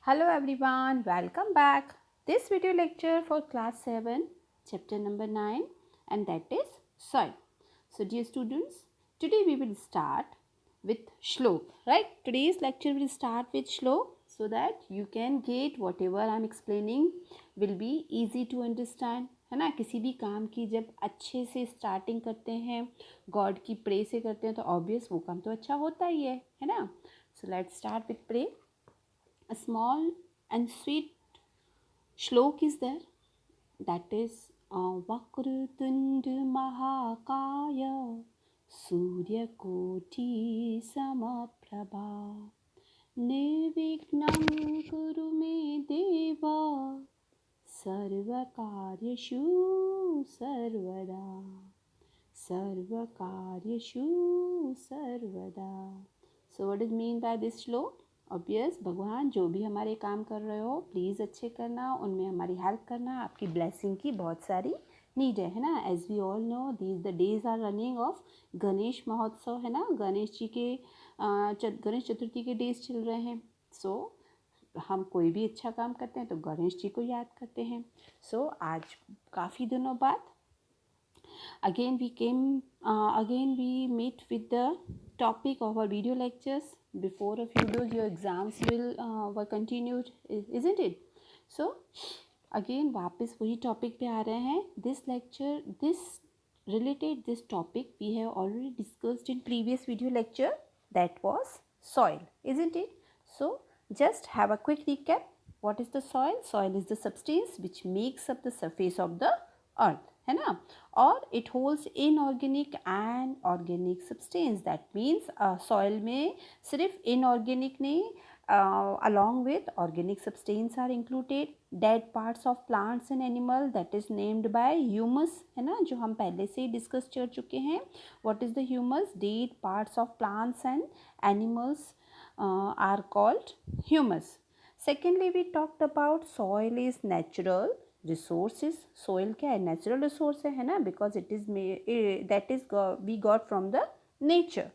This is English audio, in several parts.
Hello everyone, welcome back. This video lecture for class 7, chapter number 9, and that is soil. So dear students, today we will start with shlok, right? Today's lecture will start with shlok so that you can get whatever I am explaining will be easy to understand. है ना, किसी भी काम की जब अच्छे से starting करते हैं, गॉड की प्रे से करते हैं तो ऑब्वियस वो काम तो अच्छा होता ही है ना. So let's start with pray. A small and sweet shlok is there, that is Vakrutund Mahakaya Surya Koti Samaprabha Nirvignam Kuru Me Deva Sarvakaryashu Sarvada Sarvakaryashu Sarvada. So what is mean by this shlok? Obvious भगवान जो भी हमारे काम कर रहे हो please अच्छे करना, उनमें हमारी हेल्प करना. आपकी ब्लेसिंग की बहुत सारी नीड है ना. As we all know these the days are running of Ganesh Mahotsav, है ना. गणेश जी के गणेश चतुर्थी के डेज चल रहे हैं. सो हम कोई भी अच्छा काम करते हैं तो गणेश जी को याद करते हैं. सो आज काफ़ी दिनों बाद again we meet with the topic of our video lectures. Before a few days your exams will were continued, isn't it? So again वापस वही topic पे आ रहे हैं. This topic we have already discussed in previous video lecture, that was soil, isn't it? So just have a quick recap. What is the soil? Soil is the substance which makes up the surface of the earth, है ना. और it holds inorganic and organic substance. That means soil में सिर्फ inorganic नहीं, along with organic substance are included. Dead parts of plants and animal that is named by humus, है ना, जो हम पहले से डिस्कस कर चुके हैं. what is the humus? Dead parts of plants and animals are called humus. Secondly, we talked about soil is natural resources. soil क्या है? नेचुरल रिसोर्स है ना, because it is that is we got from the nature.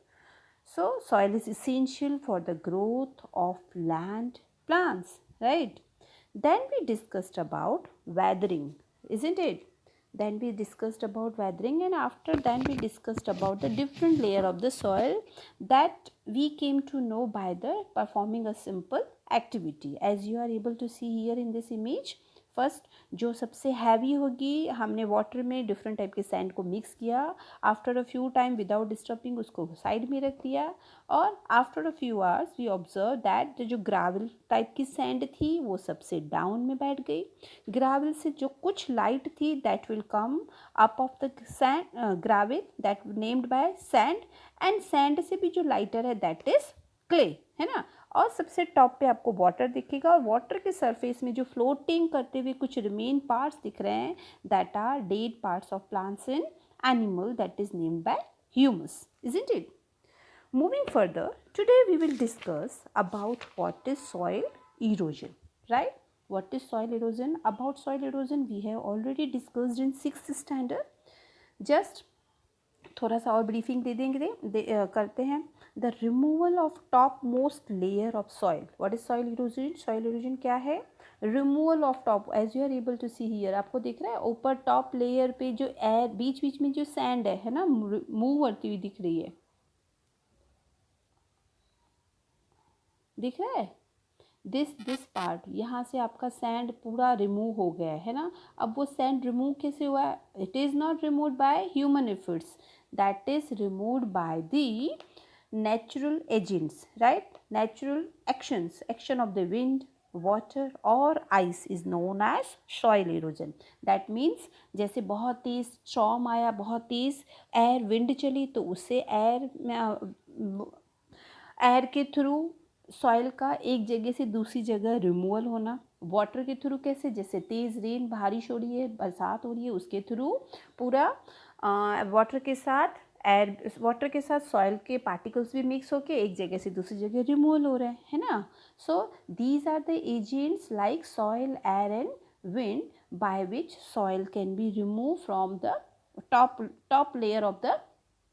So soil is essential for the growth of land plants, right? Then we discussed about weathering, isn't it? Then we discussed about weathering, and after then we discussed about the different layer of the soil that we came to know by the performing a simple activity. As you are able to see here in this image, first जो सबसे heavy होगी, हमने water में different type के sand को mix किया. After a few time without disturbing उसको side में रख दिया. और after a few hours we observe that जो ग्रावल टाइप की सैंड थी वो सबसे डाउन में बैठ गई. ग्रावल से जो कुछ लाइट थी that will come up of the sand gravel that named by sand. And sand से भी जो लाइटर है दैट इज क्ले, है ना. और सबसे टॉप पे आपको वाटर दिखेगा, और वाटर के सरफेस में जो फ्लोटिंग करते हुए कुछ रिमेन पार्ट्स दिख रहे हैं that are dead parts of plants and animal that is named by humus, isn't it? Moving further, today we will discuss about what is soil erosion, right? What is soil erosion? About soil erosion we have already discussed in 6th standard. Just थोड़ा सा और briefing दे देंगे करते हैं. The removal of top most layer of soil. What is soil erosion? Soil erosion क्या है? Removal of top. As you are able to see here, आपको दिख रहा है ऊपर टॉप लेयर पे जो एयर बीच बीच में जो सैंड है ना, मूव करती हुई दिख रही है. दिख रहा है? दिस पार्ट, यहाँ से आपका सैंड पूरा रिमूव हो गया है ना. अब वो सैंड रिमूव कैसे हुआ? It is not remove by human efforts, that is removed by the natural agents, right? Natural actions, action of the wind, water और ice is known as soil erosion. That means जैसे बहुत तेज़ storm आया, बहुत तेज़ air wind चली तो उससे एयर के थ्रू सॉइल का एक जगह से दूसरी जगह रिमूवल होना. वाटर के थ्रू कैसे? जैसे तेज़ रेन, बारिश हो रही है, बरसात हो रही है, उसके थ्रू पूरा वाटर के साथ वाटर के साथ सॉइल के पार्टिकल्स भी मिक्स होके एक जगह से दूसरी जगह रिमूवल हो रहे हैं, है ना. So these are the agents like soil, air and wind by which soil can be remove from the top layer of the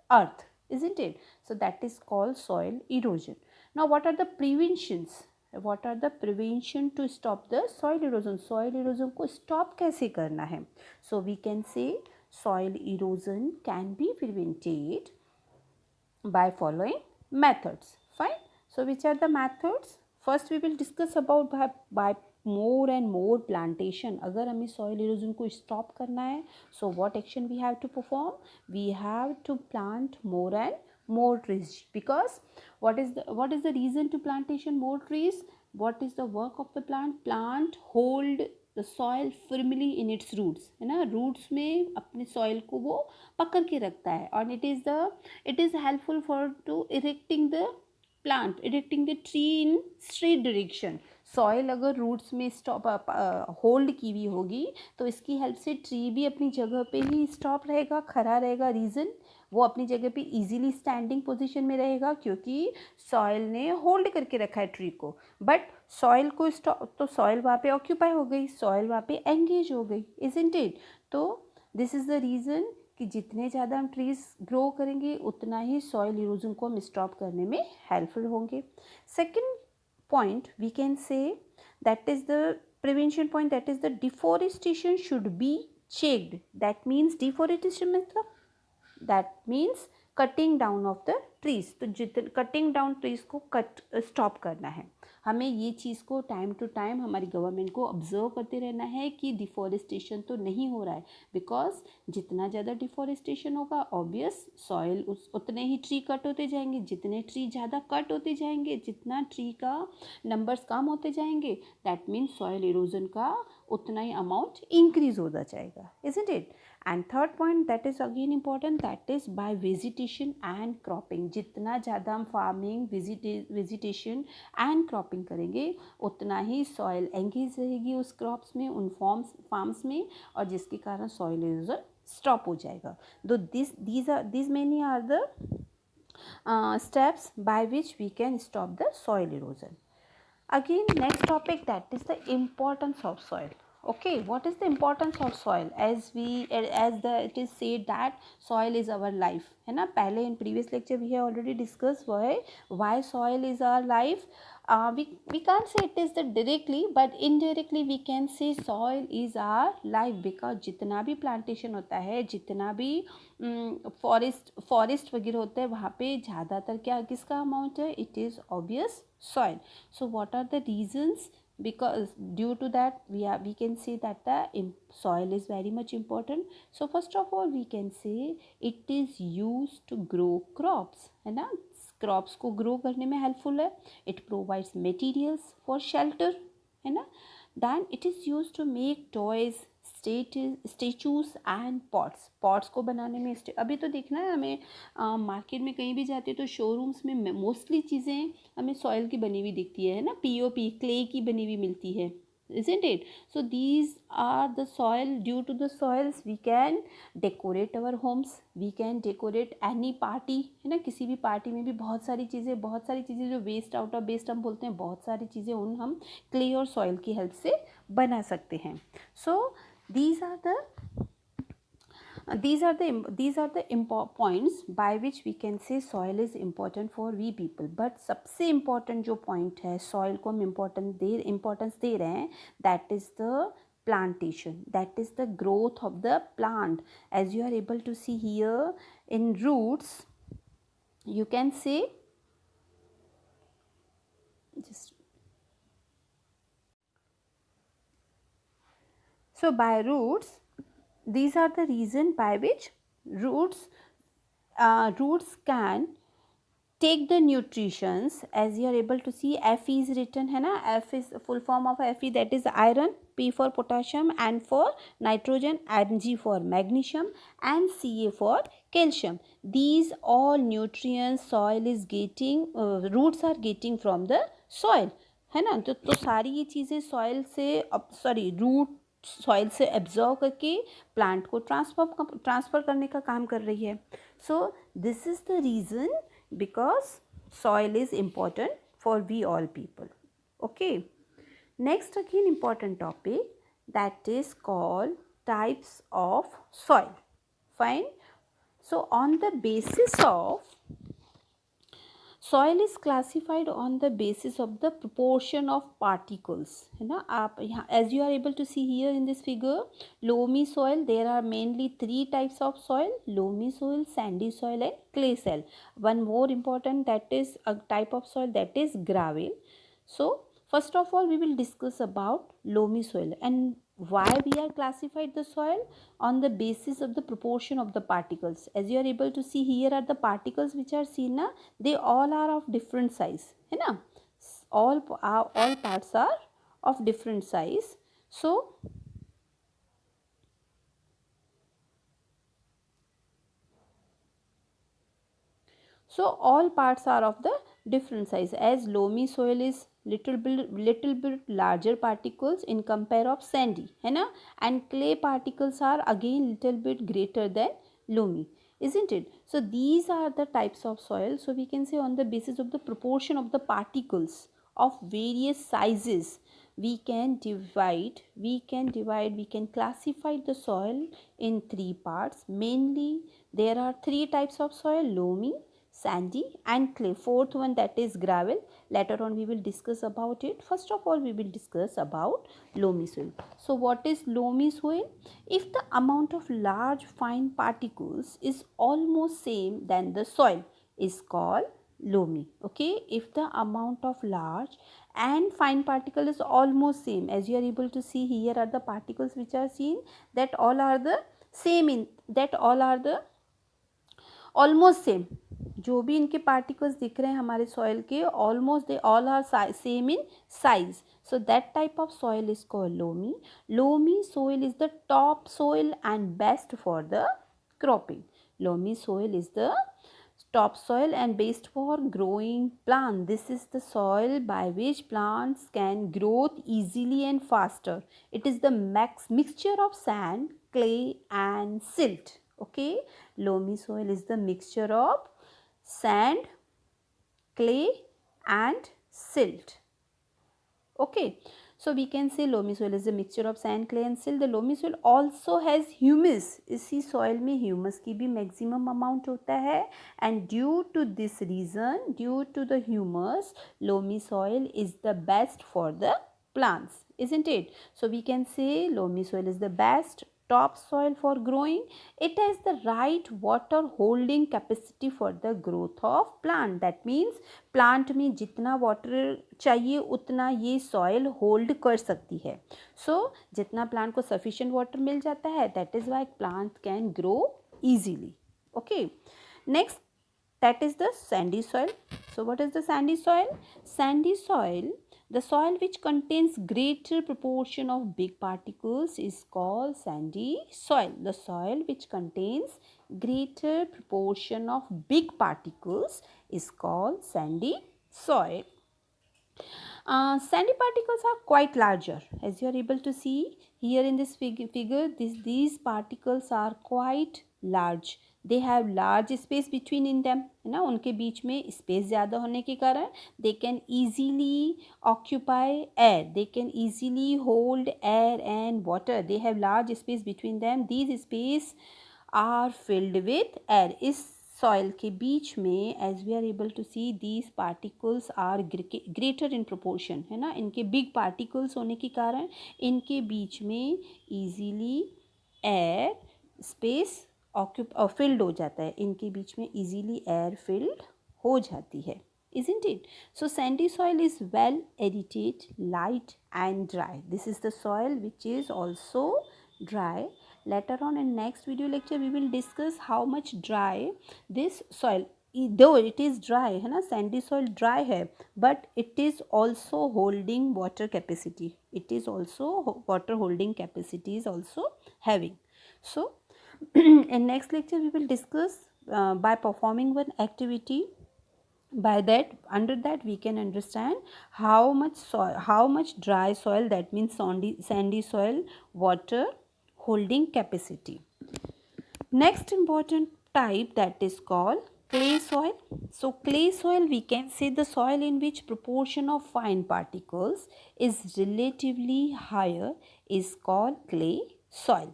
earth, isn't it? So that is called soil erosion. Now what are the preventions? what are the prevention to stop the soil erosion. Soil erosion को stop कैसे करना है? So we can say soil erosion can be prevented by following methods. Fine. So which are the methods? First we will discuss about by more and more plantation. अगर हमें soil erosion को stop करना है, so what action we have to perform? We have to plant more and more trees. Because what is the reason to plantation more trees? What is the work of the plant? Plant hold the soil firmly in its roots, है ना. roots में अपने soil को वो पकड़ के रखता है. और it is helpful for to erecting the tree in straight direction. Soil अगर रूट्स में स्टॉप होल्ड की हुई होगी तो इसकी हेल्प से ट्री भी अपनी जगह पे ही स्टॉप रहेगा, खड़ा रहेगा. रीज़न, वो अपनी जगह पे इजीली स्टैंडिंग पोजीशन में रहेगा क्योंकि सॉइल ने होल्ड करके रखा है ट्री को. बट सॉइल को स्टॉप, तो सॉइल वहाँ पे ऑक्यूपाई हो गई, सॉइल वहाँ पे एंगेज हो गई, इजंट इट. तो दिस इज़ द रीज़न कि जितने ज़्यादा हम ट्रीज़ ग्रो करेंगे उतना ही सॉइल इरोजन को हम स्टॉप करने में हेल्पफुल होंगे. Second point we can say, that is the prevention point, that is the deforestation should be checked. That means deforestation मतलब that means cutting down of the trees. तो जितने cutting down trees को stop करना है. हमें ये चीज़ को time to time हमारी गवर्नमेंट को ऑब्जर्व करते रहना है कि डिफॉरेस्टेशन तो नहीं हो रहा है. बिकॉज जितना ज़्यादा डिफॉरेस्टेशन होगा ऑब्वियस सॉइल उतने ही ट्री कट होते जाएंगे. जितने ट्री ज़्यादा कट होते जाएंगे, जितना ट्री का नंबर्स कम होते जाएंगे, दैट मीन्स सॉइल इरोजन का उतना ही अमाउंट इंक्रीज होता जाएगा, isn't it. And third point that is again important, that is by vegetation and cropping. जितना ज़्यादा हम फार्मिंग, वेजिटेशन एंड क्रॉपिंग करेंगे उतना ही सॉइल एंगेज रहेगी उस क्रॉप्स में, उन फार्म्स में, और जिसके कारण सॉइल इरोजन स्टॉप हो जाएगा. दो these many are the steps by which we can stop the soil erosion. Again, next topic, that is the importance of soil. Okay, what is the importance of soil? It is said that soil is our life, है ना. पहले in previous lecture we have already discussed why soil is our life. We can't say it is the directly, but indirectly we can say soil is our life, because जितना भी plantation होता है, जितना भी forest वगैरह होता है, वहाँ पे ज़्यादातर क्या किसका अमाउंट है? It is obvious soil. So what are the reasons? Because due to that we can say that the soil is very much important. So first of all we can say it is used to grow crops, है ना. Crops को grow करने में helpful है. It provides materials for shelter, है ना. Then it is use to make toys, statues and pots को बनाने में. अभी तो देखना है हमें मार्केट में कहीं भी जाते तो शोरूम्स में मोस्टली चीज़ें हमें सॉइल की बनी हुई दिखती है ना. पीओपी क्ले की बनी हुई मिलती है, isn't it? So these are the soil. Due to the soils we can decorate our homes, we can decorate any party, है ना. किसी भी पार्टी में भी बहुत सारी चीज़ें जो वेस्ट आउट ऑफ वेस्ट हम बोलते हैं, बहुत सारी चीज़ें उन हम क्ले और सॉइल की हेल्प से बना सकते हैं. So these are the points by which we can say soil is important for we people. But सबसे important जो point है soil को हम importance दे रहे हैं, that is the plantation, that is the growth of the plant. As you are able to see here in roots, you can say so by roots, these are the reason by which roots can take the nutritions. As you are able to see, Fe is written, है ना. F is full form of Fe, that is iron, P for potassium, N for nitrogen, Mg for magnesium, and Ca for calcium. These all nutrients soil is getting, roots are getting from the soil, है ना. तो सारी ये चीज़ें root soil से absorb करके plant को transfer करने का काम कर रही है. So this is the reason, because soil is important for we all people. Okay, next again important topic, that is called types of soil. Fine. So on the basis of soil is classified on the basis of the proportion of particles, है ना. आप यहाँ as you are able to see here in this figure, loamy soil, there are mainly 3 types of soil, loamy soil, sandy soil and clay soil. One more important, that is a type of soil, that is gravel. So first of all we will discuss about loamy soil and why we are classified the soil on the basis of the proportion of the particles. As you are able to see, here are the particles which are seen na, they all are of different size, है ना. All parts are of different size. So all parts are of the different size, as loamy soil is little bit larger particles in compare of sandy, है ना, and clay particles are again little bit greater than loamy, isn't it? So these are the types of soil. So we can say on the basis of the proportion of the particles of various sizes, we can classify the soil in 3 parts. Mainly there are 3 types of soil: loamy, sandy and clay. Fourth one, that is gravel. Later on we will discuss about it. First of all we will discuss about loamy soil. So what is loamy soil? If the amount of large fine particles is almost same, then the soil is called loamy. Okay, if the amount of large and fine particle is almost same, as you are able to see, here are the particles which are seen, that all are the same in that all are the almost same. जो भी इनके particles दिख रहे हैं हमारे soil के, almost they all are same in size. So that type of soil is called loamy. Loamy soil is the top soil and best for the cropping. Loamy soil is the top soil and best for growing plant. This is the soil by which plants can grow easily and faster. It is the mixture of sand, clay and silt. Okay, loamy soil is the mixture of sand, clay and silt. Okay, so we can say loamy soil is a mixture of sand, clay and silt. The loamy soil also has humus. इसी soil में humus की भी maximum amount होता है, and due to this reason, due to the humus, loamy soil is the best for the plants, isn't it? So we can say loamy soil is the best top soil for growing. It has the right water holding capacity for the growth of plant. That means plant में जितना water चाहिए उतना ये soil hold कर सकती है. सो जितना plant को सफिशिएंट वाटर मिल जाता है, that is why plant can grow easily. Okay, next, that is the sandy soil. So what is the sandy soil? Sandy soil, the soil which contains greater proportion of big particles, is called sandy soil. The soil which contains greater proportion of big particles is called sandy soil. Sandy particles are quite larger, as you are able to see here in this figure. These particles are quite large. They have large space between in them, है ना. उनके बीच में space ज़्यादा होने के कारण they can easily occupy air, they can easily hold air and water. They have large space between them. These space are filled with air. इस soil के बीच में, as we are able to see, these particles are greater in proportion, है ना. इनके big particles होने के कारण इनके बीच में ईजीली एयर स्पेस फिल्ड हो जाता है. इनके बीच में इजीली एयर फिल्ड हो जाती है, isn't it? So sandy soil is well aerated, light and dry. This is the soil which is also dry. Later on in next video lecture we will discuss how much dry this soil, though it is dry, है ना, sandy soil dry है, but it is also holding water capacity. It is also water holding capacity is also having. So in next lecture we will discuss by performing one activity. By that, under that we can understand how much soil, how much dry soil, that means sandy soil, water holding capacity. Next important type, that is called clay soil. So clay soil, we can say the soil in which proportion of fine particles is relatively higher is called clay soil.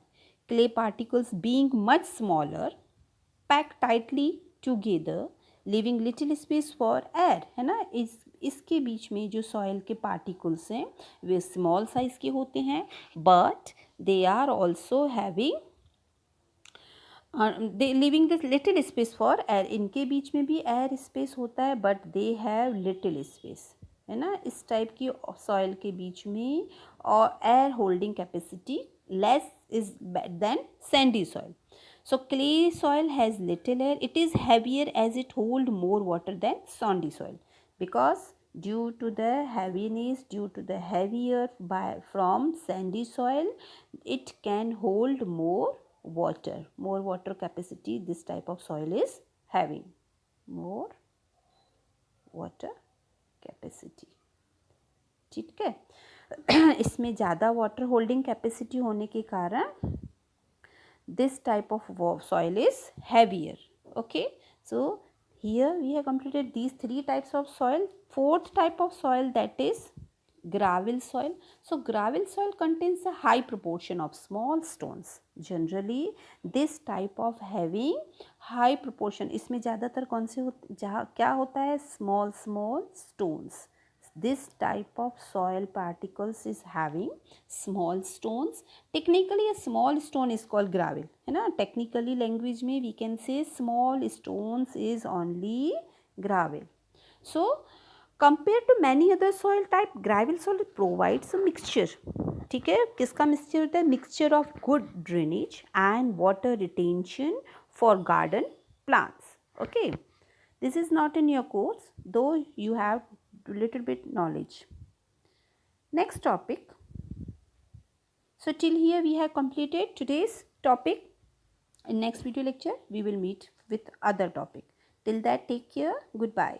Clay particles being much smaller, packed tightly together living little space for air, है ना। इसके बीच में जो soil के particles हैं वे small size के होते हैं, but they are also having they living this little space for air. इनके बीच में भी एयर स्पेस होता है, but they have little space, है ना। इस टाइप की सॉइल के बीच में और air holding capacity less is than sandy soil. So clay soil has little air. It is heavier as it hold more water than sandy soil, because due to the heaviness, due to the heavier from sandy soil, it can hold more water capacity. This type of soil is having more water capacity. ठीक है. इसमें ज़्यादा water holding capacity होने के कारण this type of soil is heavier. Okay, so here we have completed these three types of soil. Fourth type of soil, that is gravel soil. So gravel soil contains a high proportion of small stones. Generally this type of having high proportion, इसमें ज़्यादातर कौन से जहाँ क्या होता है, small stones. This type of soil particles is having small stones. Technically a small stone is called gravel, है ना. Technically language में we can say small stones is only gravel. So compared to many other soil type, gravel soil provides a mixture. ठीक है, किसका mixture होता है, mixture of good drainage and water retention for garden plants. Okay, this is not in your course, though you have little bit knowledge. Next topic. So till here we have completed today's topic. In next video lecture we will meet with other topic. Till that, take care. Goodbye.